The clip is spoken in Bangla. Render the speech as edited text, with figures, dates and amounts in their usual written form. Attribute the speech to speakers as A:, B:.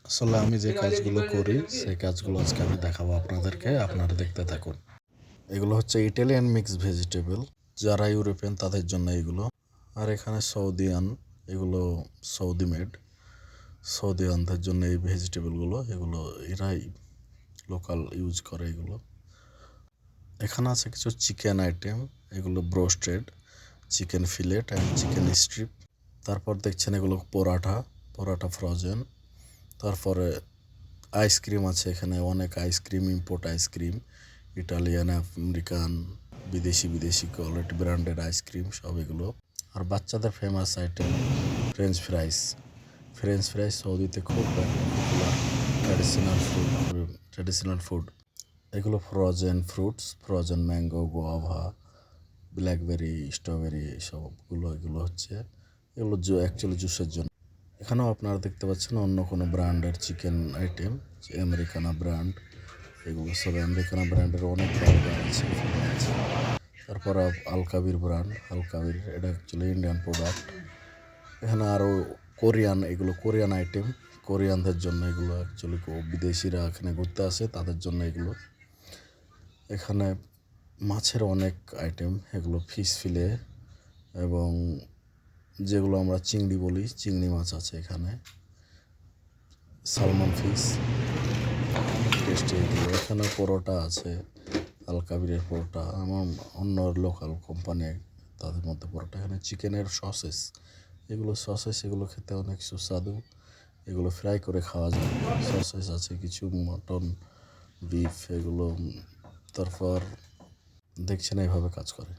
A: আসলে আমি যে কাজগুলো করি সেই কাজগুলো আজকে আমি দেখাবো আপনাদেরকে, আপনারা দেখতে থাকুন। এগুলো হচ্ছে ইটালিয়ান মিক্স ভেজিটেবল, যারা ইউরোপিয়ান তাদের জন্য এগুলো। আর এখানে সৌদিয়ান, এগুলো সৌদি মেড, সৌদিয়ানদের জন্য এই ভেজিটেবলগুলো, এগুলো এরাই লোকাল ইউজ করে এগুলো। এখানে আছে কিছু চিকেন আইটেম, এগুলো broasted chicken fillet and chicken strip. তারপর দেখছেন এগুলো পরাঠা ফ্রোজেন। তারপরে আইসক্রিম আছে, এখানে অনেক ice cream, import ice cream, Italian, American, বিদেশি কোয়ালিটি ব্র্যান্ডেড আইসক্রিম সব এগুলো। আর বাচ্চাদের ফেমাস আইটেম ফ্রেঞ্চ ফ্রাইস সৌদিতে খুব পপুলার ট্র্যাডিশনাল ফুড। এগুলো frozen mango, guava, blackberry, strawberry, এগুলো হচ্ছে এগুলো অ্যাকচুয়ালি জুসের জন্য। এখানেও আপনারা দেখতে পাচ্ছেন অন্য কোনো ব্র্যান্ডের চিকেন আইটেম, আমেরিকানা ব্র্যান্ড, এগুলো সব আমেরিকানা ব্র্যান্ডের অনেক বার্গার আছে। তারপর আলকাবির ব্র্যান্ড, এটা অ্যাকচুয়ালি ইন্ডিয়ান প্রোডাক্ট। এখানে আরও এগুলো কোরিয়ান আইটেম, কোরিয়ানদের জন্য এগুলো অ্যাকচুয়ালি বিদেশিরা এখানে ঘুরতে আসে তাদের জন্য এগুলো। এখানে মাছের অনেক আইটেম, এগুলো ফিশ ফিলে এবং যেগুলো আমরা চিংড়ি বলি, চিংড়ি মাছ আছে এখানে, সালমন ফিশ টেস্টি এগুলো। এখানে পরোটা আছে, আলকাবিরের পরোটা, আমার অন্য লোকাল কোম্পানি তাদের মধ্যে পরোটা। এখানে চিকেনের এগুলো খেতে অনেক সুস্বাদু, এগুলো ফ্রাই করে খাওয়া যায়। সসেস আছে কিছু, মটন, বিফ এগুলো। তারপর দেখছেন এইভাবে কাজ করে।